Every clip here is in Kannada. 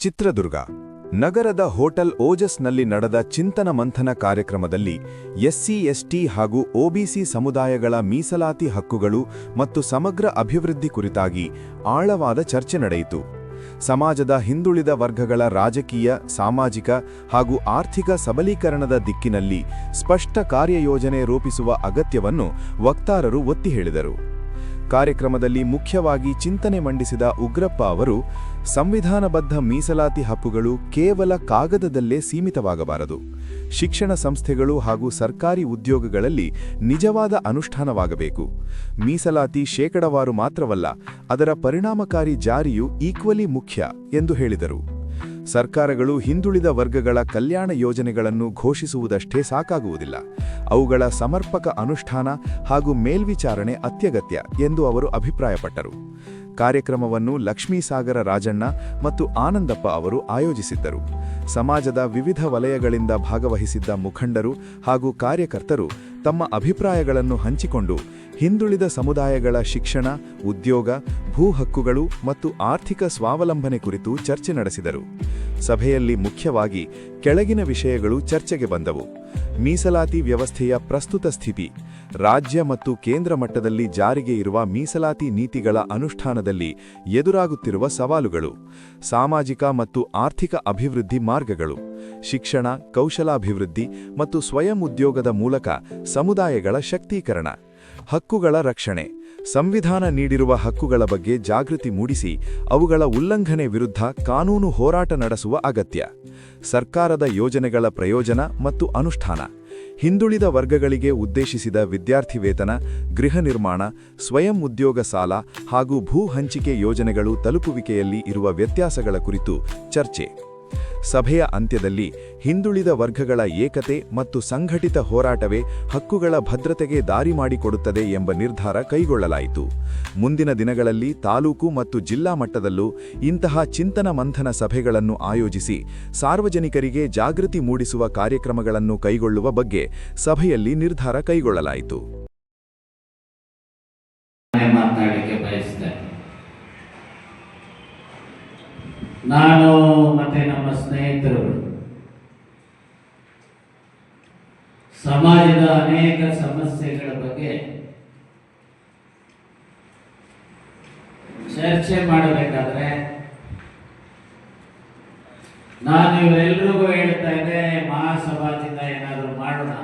ಚಿತ್ರದುರ್ಗ ನಗರದ ಹೋಟೆಲ್ ಓಜಸ್ನಲ್ಲಿ ನಡೆದ ಚಿಂತನ ಮಂಥನ ಕಾರ್ಯಕ್ರಮದಲ್ಲಿ ಎಸ್ಸಿ ಎಸ್ಟಿ ಹಾಗೂ ಒಬಿಸಿ ಸಮುದಾಯಗಳ ಮೀಸಲಾತಿ ಹಕ್ಕುಗಳು ಮತ್ತು ಸಮಗ್ರ ಅಭಿವೃದ್ಧಿ ಕುರಿತಾಗಿ ಆಳವಾದ ಚರ್ಚೆ ನಡೆಯಿತು. ಸಮಾಜದ ಹಿಂದುಳಿದ ವರ್ಗಗಳ ರಾಜಕೀಯ, ಸಾಮಾಜಿಕ ಹಾಗೂ ಆರ್ಥಿಕ ಸಬಲೀಕರಣದ ದಿಕ್ಕಿನಲ್ಲಿ ಸ್ಪಷ್ಟ ಕಾರ್ಯಯೋಜನೆ ರೂಪಿಸುವ ಅಗತ್ಯವನ್ನು ವಕ್ತಾರರು ಒತ್ತಿ ಹೇಳಿದರು. ಕಾರ್ಯಕ್ರಮದಲ್ಲಿ ಮುಖ್ಯವಾಗಿ ಚಿಂತನೆ ಮಂಡಿಸಿದ ಉಗ್ರಪ್ಪ ಅವರು, ಸಂವಿಧಾನಬದ್ಧ ಮೀಸಲಾತಿ ಹಕ್ಕುಗಳು ಕೇವಲ ಕಾಗದದಲ್ಲೇ ಸೀಮಿತವಾಗಬಾರದು. ಶಿಕ್ಷಣ ಸಂಸ್ಥೆಗಳು ಹಾಗೂ ಸರ್ಕಾರಿ ಉದ್ಯೋಗಗಳಲ್ಲಿ ನಿಜವಾದ ಅನುಷ್ಠಾನವಾಗಬೇಕು. ಮೀಸಲಾತಿ ಶೇಕಡವಾರು ಮಾತ್ರವಲ್ಲ, ಅದರ ಪರಿಣಾಮಕಾರಿ ಜಾರಿಯೂ ಈಕ್ವಲಿ ಮುಖ್ಯ ಎಂದು ಹೇಳಿದರು. ಸರ್ಕಾರಗಳು ಹಿಂದುಳಿದ ವರ್ಗಗಳ ಕಲ್ಯಾಣ ಯೋಜನೆಗಳನ್ನು ಘೋಷಿಸುವುದಷ್ಟೇ ಸಾಕಾಗುವುದಿಲ್ಲ, ಅವುಗಳ ಸಮರ್ಪಕ ಅನುಷ್ಠಾನ ಹಾಗೂ ಮೇಲ್ವಿಚಾರಣೆ ಅತ್ಯಗತ್ಯ ಎಂದು ಅವರು ಅಭಿಪ್ರಾಯಪಟ್ಟರು. ಕಾರ್ಯಕ್ರಮವನ್ನು ಲಕ್ಷ್ಮೀಸಾಗರ ರಾಜಣ್ಣ ಮತ್ತು ಆನಂದಪ್ಪ ಅವರು ಆಯೋಜಿಸಿದ್ದರು. ಸಮಾಜದ ವಿವಿಧ ವಲಯಗಳಿಂದ ಭಾಗವಹಿಸಿದ್ದ ಮುಖಂಡರು ಹಾಗೂ ಕಾರ್ಯಕರ್ತರು ತಮ್ಮ ಅಭಿಪ್ರಾಯಗಳನ್ನು ಹಂಚಿಕೊಂಡು ಹಿಂದುಳಿದ ಸಮುದಾಯಗಳ ಶಿಕ್ಷಣ, ಉದ್ಯೋಗ, ಭೂ ಹಕ್ಕುಗಳು ಮತ್ತು ಆರ್ಥಿಕ ಸ್ವಾವಲಂಬನೆ ಕುರಿತು ಚರ್ಚೆ ನಡೆಸಿದರು. ಸಭೆಯಲ್ಲಿ ಮುಖ್ಯವಾಗಿ ಕೆಳಗಿನ ವಿಷಯಗಳು ಚರ್ಚೆಗೆ ಬಂದವು: ಮೀಸಲಾತಿ ವ್ಯವಸ್ಥೆಯ ಪ್ರಸ್ತುತ ಸ್ಥಿತಿ, ರಾಜ್ಯ ಮತ್ತು ಕೇಂದ್ರ ಮಟ್ಟದಲ್ಲಿ ಜಾರಿಗೆ ಇರುವ ಮೀಸಲಾತಿ ನೀತಿಗಳ ಅನುಷ್ಠಾನದಲ್ಲಿ ಎದುರಾಗುತ್ತಿರುವ ಸವಾಲುಗಳು, ಸಾಮಾಜಿಕ ಮತ್ತು ಆರ್ಥಿಕ ಅಭಿವೃದ್ಧಿ ಮಾರ್ಗಗಳು, ಶಿಕ್ಷಣ, ಕೌಶಲಾಭಿವೃದ್ಧಿ ಮತ್ತು ಸ್ವಯಂ ಉದ್ಯೋಗದ ಮೂಲಕ ಸಮುದಾಯಗಳ ಶಕ್ತೀಕರಣ, ಹಕ್ಕುಗಳ ರಕ್ಷಣೆ, ಸಂವಿಧಾನ ನೀಡಿರುವ ಹಕ್ಕುಗಳ ಬಗ್ಗೆ ಜಾಗೃತಿ ಮೂಡಿಸಿ ಅವುಗಳ ಉಲ್ಲಂಘನೆ ವಿರುದ್ಧ ಕಾನೂನು ಹೋರಾಟ ನಡೆಸುವ ಅಗತ್ಯ, ಸರ್ಕಾರದ ಯೋಜನೆಗಳ ಪ್ರಯೋಜನ ಮತ್ತು ಅನುಷ್ಠಾನ, ಹಿಂದುಳಿದ ವರ್ಗಗಳಿಗೆ ಉದ್ದೇಶಿಸಿದ ವಿದ್ಯಾರ್ಥಿ ವೇತನ, ಗೃಹ ನಿರ್ಮಾಣ, ಸ್ವಯಂ ಉದ್ಯೋಗ ಸಾಲ ಹಾಗೂ ಭೂ ಹಂಚಿಕೆ ಯೋಜನೆಗಳು ತಲುಪುವಿಕೆಯಲ್ಲಿ ಇರುವ ವ್ಯತ್ಯಾಸಗಳ ಕುರಿತು ಚರ್ಚೆ. ಸಭೆಯ ಅಂತ್ಯದಲ್ಲಿ ಹಿಂದುಳಿದ ವರ್ಗಗಳ ಏಕತೆ ಮತ್ತು ಸಂಘಟಿತ ಹೋರಾಟವೇ ಹಕ್ಕುಗಳ ಭದ್ರತೆಗೆ ದಾರಿ ಮಾಡಿಕೊಡುತ್ತದೆ ಎಂಬ ನಿರ್ಧಾರ ಕೈಗೊಳ್ಳಲಾಯಿತು. ಮುಂದಿನ ದಿನಗಳಲ್ಲಿ ತಾಲೂಕು ಮತ್ತು ಜಿಲ್ಲಾ ಮಟ್ಟದಲ್ಲೂ ಇಂತಹ ಚಿಂತನ ಮಂಥನ ಸಭೆಗಳನ್ನು ಆಯೋಜಿಸಿ ಸಾರ್ವಜನಿಕರಿಗೆ ಜಾಗೃತಿ ಮೂಡಿಸುವ ಕಾರ್ಯಕ್ರಮಗಳನ್ನು ಕೈಗೊಳ್ಳುವ ಬಗ್ಗೆ ಸಭೆಯಲ್ಲಿ ನಿರ್ಧಾರ ಕೈಗೊಳ್ಳಲಾಯಿತು. ನಾನು ಮತ್ತೆ ನಮ್ಮ ಸ್ನೇಹಿತರು ಸಮಾಜದ ಅನೇಕ ಸಮಸ್ಯೆಗಳ ಬಗ್ಗೆ ಚರ್ಚೆ ಮಾಡಬೇಕಾದ್ರೆ ನಾನು ಇವರೆಲ್ಲರಿಗೂ ಹೇಳ್ತಾ ಇದ್ದೆ, ಮಹಾಸಭಾದಿಂದ ಏನಾದರೂ ಮಾಡೋಣ.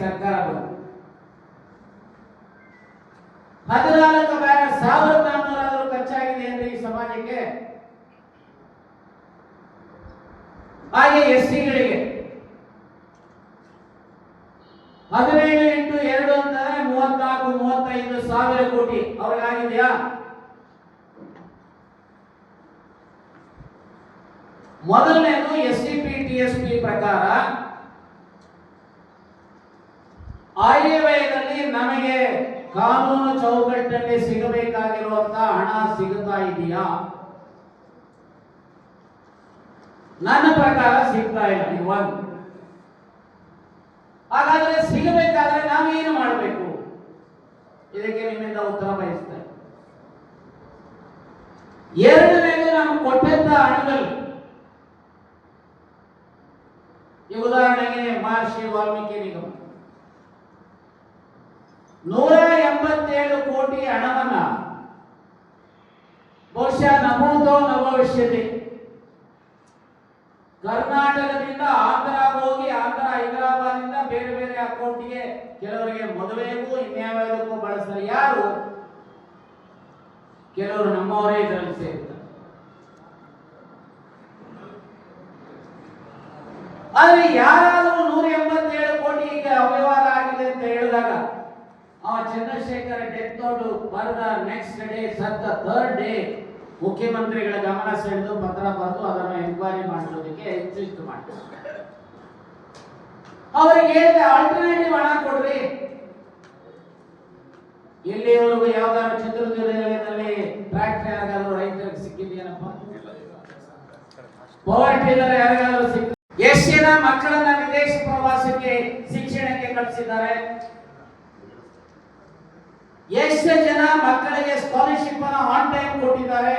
ಸರ್ಕಾರ 14,400 ಖರ್ಚಾಗಿದೆ ಅಂದ್ರೆ ಈ ಸಮಾಜಕ್ಕೆ, ಹಾಗೆ ಎಸ್ಸಿಗಳಿಗೆ 17x2 ಅಂತಂದ್ರೆ 34-35 ಸಾವಿರ ಕೋಟಿ ಅವ್ರಿಗಾಗಿದೆಯಾ? ಮೊದಲನೇದು SCP TSP ಪ್ರಕಾರ ಆಯವ್ಯಯದಲ್ಲಿ ನಮಗೆ ಕಾನೂನು ಚೌಕಟ್ಟಿನಲ್ಲಿ ಸಿಗಬೇಕಾಗಿರುವಂತಹ ಹಣ ಸಿಗುತ್ತಾ ಇದೆಯಾ? ನನ್ನ ಪ್ರಕಾರ ಸಿಗ್ತಾ ಇಲ್ಲ. ಹಾಗಾದ್ರೆ ಸಿಗಬೇಕಾದ್ರೆ ನಾವೇನು ಮಾಡಬೇಕು? ಇದಕ್ಕೆ ನಿಮ್ಮಿಂದ ಉತ್ತರ ಬಯಸ್ತೇನೆ. ಎರಡನೇದು ನಾವು ಕೊಟ್ಟಂತ ಹಣದಲ್ಲಿ, ಈ ಉದಾಹರಣೆಗೆ ಮಹರ್ಷಿ ವಾಲ್ಮೀಕಿ ನಿಗಮ 187 ಕೋಟಿ ಹಣವನ್ನ ಬಹುಶಃ ನಮೂದೋ ನಭವಿಷ್ಯತೆ ಕರ್ನಾಟಕದಿಂದ ಆಂಧ್ರ ಹೋಗಿ ಆಂಧ್ರ ಹೈದರಾಬಾದ್ನಿಂದ ಬೇರೆ ಬೇರೆ ಅಕೌಂಟ್ಗೆ ಕೆಲವರಿಗೆ ಮದುವೆಗೂ ಇನ್ಯಾವುದಕ್ಕೂ ಬಳಸ್ತಾರೆ. ಯಾರು? ಕೆಲವರು ನಮ್ಮವರೇ ಇದರಲ್ಲಿ ಸೇರ್ತಾರೆ. ಆದ್ರೆ ಯಾರಾದರೂ 187 ಕೋಟಿ ಈಗ ಅವ್ಯವಹಾರ ಆಗಿದೆ ಅಂತ ಹೇಳಿದಾಗ ಚಂದ್ರಶೇಖರ್ ಡೆತ್ ನೋಟ್ ಬರೆದ ನೆಕ್ಸ್ಟ್ ಡೇ ಸತ್ತ ಥರ್ಡ್ ಡೇ ಮುಖ್ಯಮಂತ್ರಿಗಳ ಗಮನ ಸೆಳೆದು ಪತ್ರ ಬರೆದು ಅದನ್ನು ಎನ್ಕ್ವೈರಿ ಮಾಡಿಸೋದಕ್ಕೆ ಇನ್ಸಿಸ್ಟ್ ಮಾಡ್ತಾರೆ. ಅವರಿಗೆ ಆಲ್ಟರ್ನೇಟಿವ್ ಹಣ ಕೊಡ್ರಿ. ಇಲ್ಲಿವರೆಗೂ ಯಾವ್ದಾದ್ರು ಚಿತ್ರದುರ್ಗದಲ್ಲಿ ಟ್ರ್ಯಾಕ್ಟರ್ ಯಾರಿಗಾದ್ರೂ ರೈತರಿಗೆ ಸಿಕ್ಕಿದೆಯೇನಪ್ಪ? ಪವರ್ ಟಿಲ್ಲರ್ ಯಾರಿಗಾದ್ರೂ ಸಿಕ್ಕ? ಎಷ್ಟು ಜನ ಮಕ್ಕಳನ್ನ ವಿದೇಶ ಪ್ರವಾಸಕ್ಕೆ ಶಿಕ್ಷಣಕ್ಕೆ ಕಳಿಸಿದ್ದಾರೆ? ಎಷ್ಟು ಜನ ಮಕ್ಕಳಿಗೆ ಸ್ಕಾಲರ್ಶಿಪ್ ಅನ್ನು ಆನ್ ಟೈಮ್ ಕೊಟ್ಟಿದ್ದಾರೆ.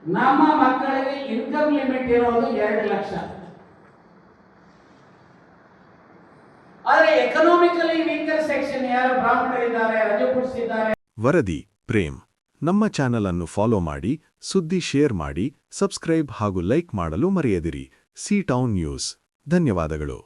ನಮ್ಮ ಮಕ್ಕಳಿಗೆ ಇನ್ಕಮ್ ಲಿಮಿಟ್ ಇರೋದು 2 ಲಕ್ಷ. ಆದರೆ ಎಕನಾಮಿಕಲಿ ವೀಕರ್ ಸೆಕ್ಷನ್ ಯಾರು ಬ್ರಾಹ್ಮಣರಿದ್ದಾರೆ, ರಜಪೂತ್ಸಿದ್ದಾರೆ. ವರದಿ ಪ್ರೇಮ್. ನಮ್ಮ ಚಾನಲ್ ಅನ್ನು ಫಾಲೋ ಮಾಡಿ, ಸುದ್ದಿ ಶೇರ್ ಮಾಡಿ, ಸಬ್ಸ್ಕ್ರೈಬ್ ಹಾಗೂ ಲೈಕ್ ಮಾಡಲು ಮರೆಯದಿರಿ. C town news. ಧನ್ಯವಾದಗಳು.